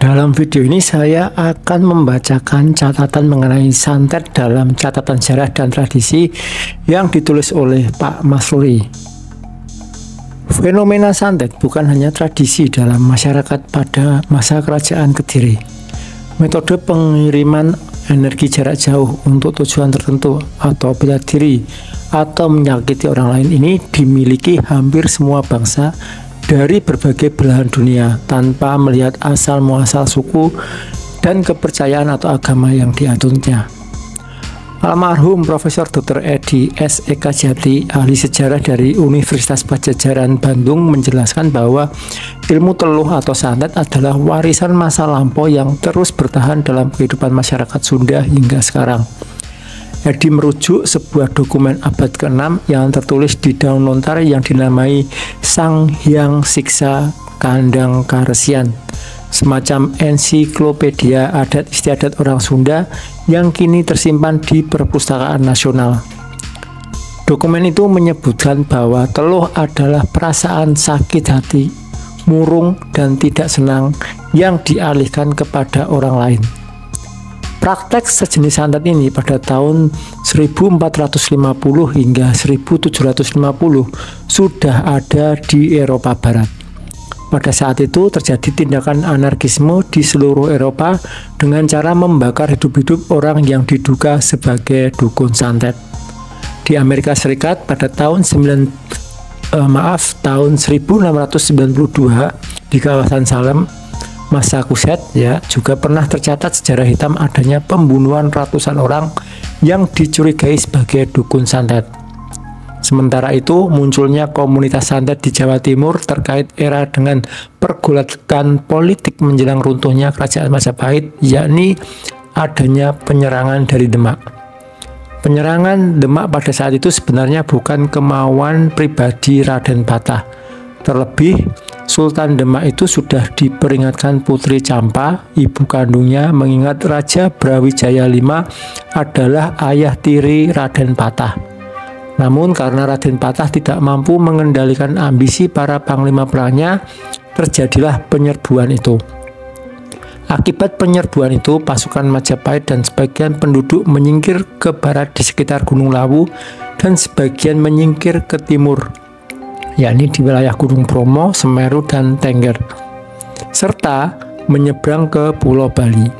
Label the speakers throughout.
Speaker 1: Dalam video ini saya akan membacakan catatan mengenai santet dalam catatan sejarah dan tradisi yang ditulis oleh Pak Masruri. Fenomena santet bukan hanya tradisi dalam masyarakat pada masa kerajaan Kediri. Metode pengiriman energi jarak jauh untuk tujuan tertentu atau bela diri atau menyakiti orang lain ini dimiliki hampir semua bangsa dari berbagai belahan dunia tanpa melihat asal-muasal suku dan kepercayaan atau agama yang dianutnya. Almarhum Profesor Dr. Edi S. Eka Jati, ahli sejarah dari Universitas Padjadjaran Bandung, menjelaskan bahwa ilmu teluh atau santet adalah warisan masa lampau yang terus bertahan dalam kehidupan masyarakat Sunda hingga sekarang. Edi merujuk sebuah dokumen abad ke-6 yang tertulis di daun lontar yang dinamai Sang Hyang Siksa Kandang Karesian, semacam ensiklopedia adat istiadat orang Sunda yang kini tersimpan di Perpustakaan Nasional. Dokumen itu menyebutkan bahwa teluh adalah perasaan sakit hati, murung, dan tidak senang yang dialihkan kepada orang lain. Praktek sejenis santet ini pada tahun 1450 hingga 1750 sudah ada di Eropa Barat. Pada saat itu terjadi tindakan anarkisme di seluruh Eropa dengan cara membakar hidup-hidup orang yang diduga sebagai dukun santet. Di Amerika Serikat pada tahun 1692 di kawasan Salem, Massachusetts juga pernah tercatat sejarah hitam adanya pembunuhan ratusan orang yang dicurigai sebagai dukun santet. Sementara itu munculnya komunitas santet di Jawa Timur terkait era dengan pergolakan politik menjelang runtuhnya kerajaan Majapahit, yakni adanya penyerangan dari Demak. Penyerangan Demak pada saat itu sebenarnya bukan kemauan pribadi Raden Patah. Terlebih, Sultan Demak itu sudah diperingatkan Putri Campa, ibu kandungnya, mengingat Raja Brawijaya V adalah ayah tiri Raden Patah. Namun karena Raden Patah tidak mampu mengendalikan ambisi para panglima perangnya, terjadilah penyerbuan itu. Akibat penyerbuan itu, pasukan Majapahit dan sebagian penduduk menyingkir ke barat di sekitar Gunung Lawu dan sebagian menyingkir ke timur, yakni di wilayah Gunung Bromo, Semeru, dan Tengger, serta menyeberang ke Pulau Bali.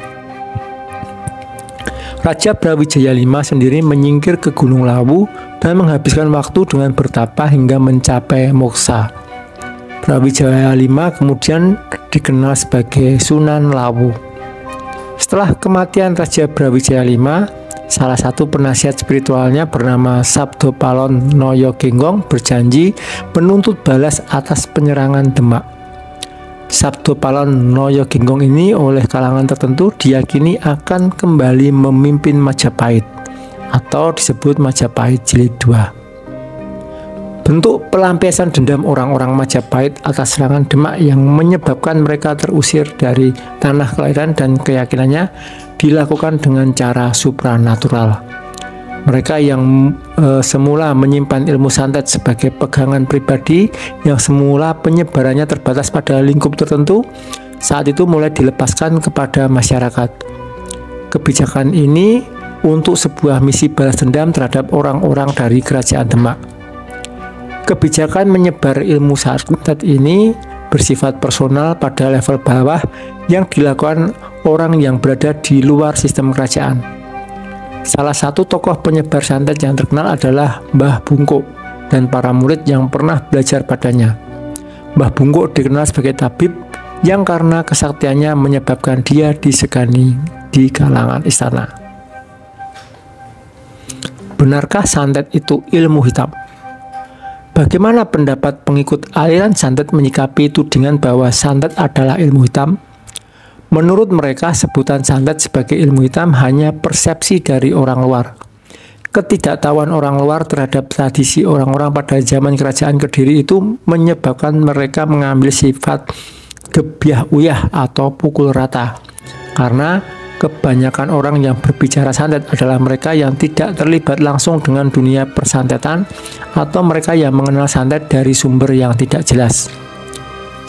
Speaker 1: Raja Brawijaya V sendiri menyingkir ke Gunung Lawu dan menghabiskan waktu dengan bertapa hingga mencapai moksa. Brawijaya V kemudian dikenal sebagai Sunan Lawu. Setelah kematian Raja Brawijaya V, salah satu penasihat spiritualnya bernama Sabdo Palon Noyo Genggong berjanji menuntut balas atas penyerangan Demak. Sabdo Palon Noyo Genggong ini oleh kalangan tertentu diyakini akan kembali memimpin Majapahit atau disebut Majapahit Jilid II. Bentuk pelampiasan dendam orang-orang Majapahit atas serangan Demak yang menyebabkan mereka terusir dari tanah kelahiran dan keyakinannya dilakukan dengan cara supranatural. Mereka yang semula menyimpan ilmu santet sebagai pegangan pribadi, yang semula penyebarannya terbatas pada lingkup tertentu, saat itu mulai dilepaskan kepada masyarakat. Kebijakan ini untuk sebuah misi balas dendam terhadap orang-orang dari Kerajaan Demak. Kebijakan menyebar ilmu santet ini bersifat personal pada level bawah yang dilakukan orang yang berada di luar sistem kerajaan. Salah satu tokoh penyebar santet yang terkenal adalah Mbah Bungkuk dan para murid yang pernah belajar padanya. Mbah Bungkuk dikenal sebagai tabib yang karena kesaktiannya menyebabkan dia disegani di kalangan istana. Benarkah santet itu ilmu hitam? Bagaimana pendapat pengikut aliran santet menyikapi tudingan bahwa santet adalah ilmu hitam? Menurut mereka, sebutan santet sebagai ilmu hitam hanya persepsi dari orang luar. Ketidaktahuan orang luar terhadap tradisi orang-orang pada zaman kerajaan Kediri itu menyebabkan mereka mengambil sifat gebyah uyah atau pukul rata. Karena kebanyakan orang yang berbicara santet adalah mereka yang tidak terlibat langsung dengan dunia persantetan atau mereka yang mengenal santet dari sumber yang tidak jelas.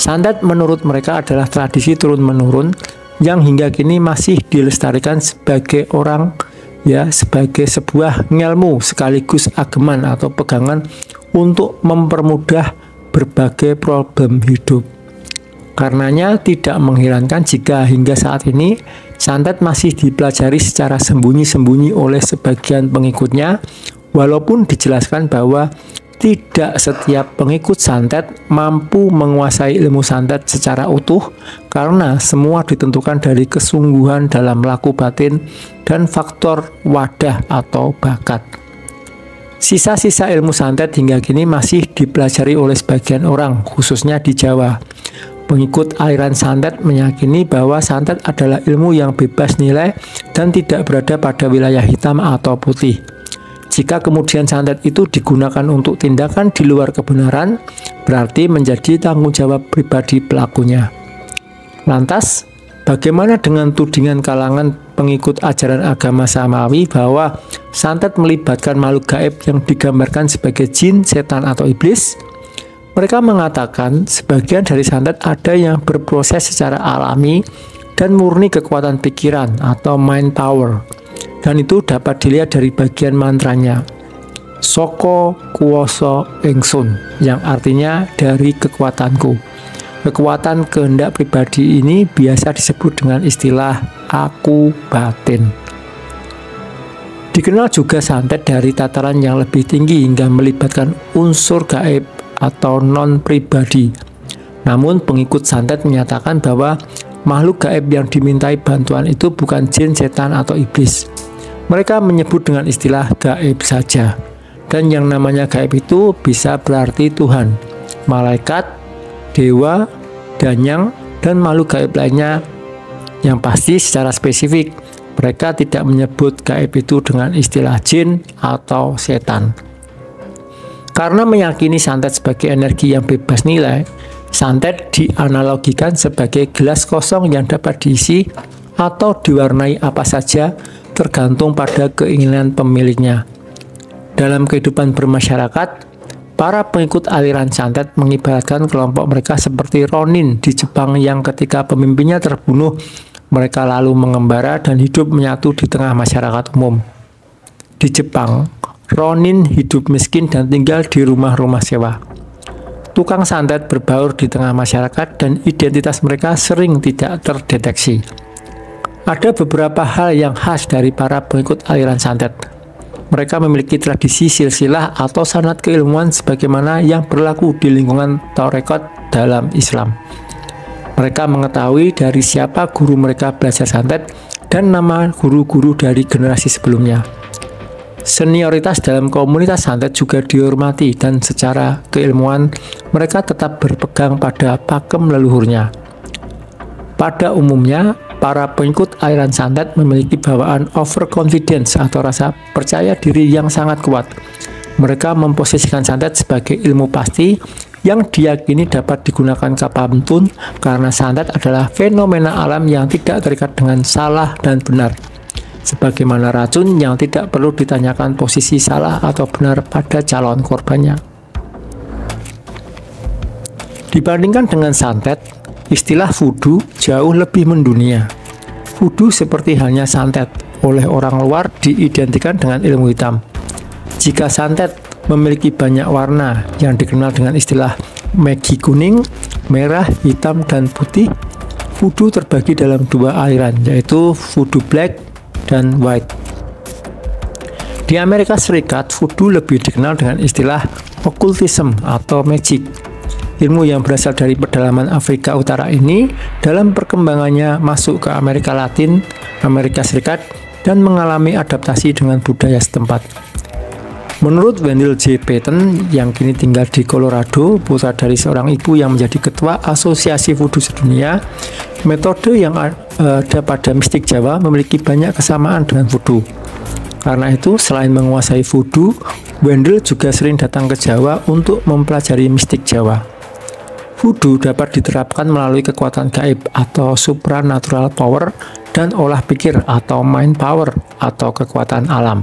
Speaker 1: Santet menurut mereka adalah tradisi turun-menurun yang hingga kini masih dilestarikan sebagai sebagai sebuah ngelmu sekaligus ageman atau pegangan untuk mempermudah berbagai problem hidup. Karenanya tidak mengherankan jika hingga saat ini santet masih dipelajari secara sembunyi-sembunyi oleh sebagian pengikutnya, walaupun dijelaskan bahwa tidak setiap pengikut santet mampu menguasai ilmu santet secara utuh, karena semua ditentukan dari kesungguhan dalam laku batin dan faktor wadah atau bakat. Sisa-sisa ilmu santet hingga kini masih dipelajari oleh sebagian orang, khususnya di Jawa. Pengikut aliran santet meyakini bahwa santet adalah ilmu yang bebas nilai dan tidak berada pada wilayah hitam atau putih. Jika kemudian santet itu digunakan untuk tindakan di luar kebenaran, berarti menjadi tanggung jawab pribadi pelakunya. Lantas, bagaimana dengan tudingan kalangan pengikut ajaran agama Samawi bahwa santet melibatkan makhluk gaib yang digambarkan sebagai jin, setan, atau iblis? Mereka mengatakan sebagian dari santet ada yang berproses secara alami dan murni kekuatan pikiran atau mind power. Dan itu dapat dilihat dari bagian mantranya, Soko Kuoso Engsun, yang artinya dari kekuatanku. Kekuatan kehendak pribadi ini biasa disebut dengan istilah aku batin. Dikenal juga santet dari tataran yang lebih tinggi hingga melibatkan unsur gaib atau non-pribadi. Namun pengikut santet menyatakan bahwa makhluk gaib yang dimintai bantuan itu bukan jin, setan, atau iblis. Mereka menyebut dengan istilah gaib saja. Dan yang namanya gaib itu bisa berarti Tuhan, malaikat, dewa, danyang, dan makhluk gaib lainnya. Yang pasti secara spesifik, mereka tidak menyebut gaib itu dengan istilah jin atau setan. Karena meyakini santet sebagai energi yang bebas nilai, santet dianalogikan sebagai gelas kosong yang dapat diisi atau diwarnai apa saja tergantung pada keinginan pemiliknya. Dalam kehidupan bermasyarakat, para pengikut aliran santet mengibaratkan kelompok mereka seperti Ronin di Jepang yang ketika pemimpinnya terbunuh, mereka lalu mengembara dan hidup menyatu di tengah masyarakat umum. Di Jepang, Ronin hidup miskin dan tinggal di rumah-rumah sewa. Tukang santet berbaur di tengah masyarakat dan identitas mereka sering tidak terdeteksi. Ada beberapa hal yang khas dari para pengikut aliran santet. Mereka memiliki tradisi silsilah atau sanad keilmuan sebagaimana yang berlaku di lingkungan tarekat dalam Islam. Mereka mengetahui dari siapa guru mereka belajar santet dan nama guru-guru dari generasi sebelumnya. Senioritas dalam komunitas santet juga dihormati dan secara keilmuan mereka tetap berpegang pada pakem leluhurnya. Pada umumnya, para pengikut aliran santet memiliki bawaan overconfidence atau rasa percaya diri yang sangat kuat. Mereka memposisikan santet sebagai ilmu pasti yang diyakini dapat digunakan kapanpun karena santet adalah fenomena alam yang tidak terikat dengan salah dan benar. Sebagaimana racun yang tidak perlu ditanyakan posisi salah atau benar pada calon korbannya. Dibandingkan dengan santet, istilah voodoo jauh lebih mendunia. Voodoo seperti halnya santet, oleh orang luar diidentikan dengan ilmu hitam. Jika santet memiliki banyak warna yang dikenal dengan istilah megi kuning, merah, hitam, dan putih, voodoo terbagi dalam dua aliran, yaitu voodoo black dan white. Di Amerika Serikat, voodoo lebih dikenal dengan istilah occultism atau magic. Ilmu yang berasal dari pedalaman Afrika Utara ini dalam perkembangannya masuk ke Amerika Latin, Amerika Serikat, dan mengalami adaptasi dengan budaya setempat. Menurut Wendell J. Patton yang kini tinggal di Colorado, putra dari seorang ibu yang menjadi ketua Asosiasi Voodoo Sedunia, metode yang ada pada mistik Jawa memiliki banyak kesamaan dengan voodoo. Karena itu, selain menguasai voodoo, Wendell juga sering datang ke Jawa untuk mempelajari mistik Jawa. Voodoo dapat diterapkan melalui kekuatan gaib atau supernatural power dan olah pikir atau mind power atau kekuatan alam.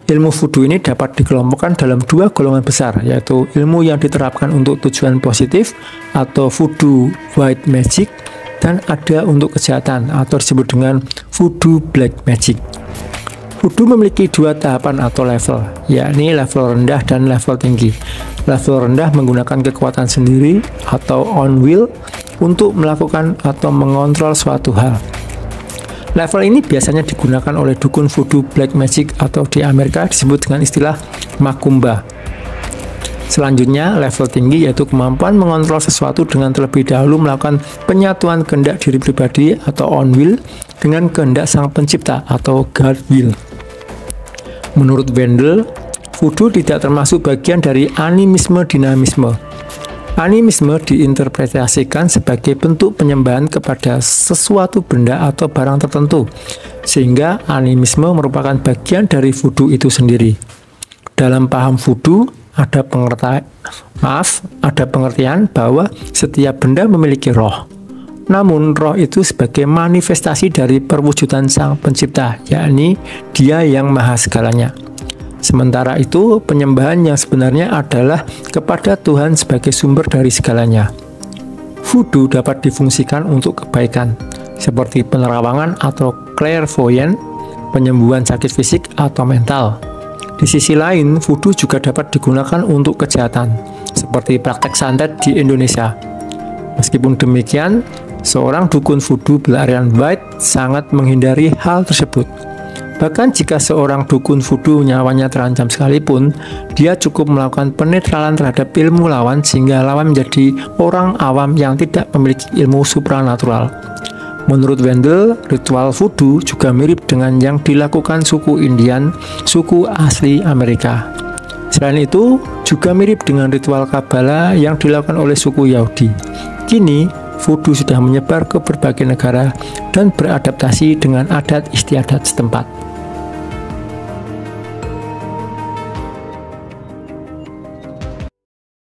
Speaker 1: Ilmu voodoo ini dapat dikelompokkan dalam dua golongan besar, yaitu ilmu yang diterapkan untuk tujuan positif atau voodoo white magic dan ada untuk kejahatan atau disebut dengan voodoo black magic. Voodoo memiliki dua tahapan atau level, yakni level rendah dan level tinggi. Level rendah menggunakan kekuatan sendiri atau on will untuk melakukan atau mengontrol suatu hal. Level ini biasanya digunakan oleh dukun voodoo black magic atau di Amerika disebut dengan istilah makumba. Selanjutnya, level tinggi yaitu kemampuan mengontrol sesuatu dengan terlebih dahulu melakukan penyatuan kehendak diri pribadi atau on will dengan kehendak sang pencipta atau God will. Menurut Wendell, voodoo tidak termasuk bagian dari animisme dinamisme. Animisme diinterpretasikan sebagai bentuk penyembahan kepada sesuatu benda atau barang tertentu, sehingga animisme merupakan bagian dari voodoo itu sendiri. Dalam paham voodoo, ada pengertian bahwa setiap benda memiliki roh. Namun roh itu sebagai manifestasi dari perwujudan sang pencipta, yakni Dia yang maha segalanya. Sementara itu, penyembahan yang sebenarnya adalah kepada Tuhan sebagai sumber dari segalanya. Voodoo dapat difungsikan untuk kebaikan, seperti penerawangan atau clairvoyant, penyembuhan sakit fisik atau mental. Di sisi lain, voodoo juga dapat digunakan untuk kejahatan, seperti praktek santet di Indonesia. Meskipun demikian, seorang dukun voodoo berarian white sangat menghindari hal tersebut. Bahkan jika seorang dukun voodoo nyawanya terancam sekalipun, dia cukup melakukan penetralan terhadap ilmu lawan sehingga lawan menjadi orang awam yang tidak memiliki ilmu supranatural. Menurut Wendell, ritual voodoo juga mirip dengan yang dilakukan suku Indian, suku asli Amerika. Selain itu, juga mirip dengan ritual Kabbalah yang dilakukan oleh suku Yahudi. Kini, voodoo sudah menyebar ke berbagai negara dan beradaptasi dengan adat istiadat setempat.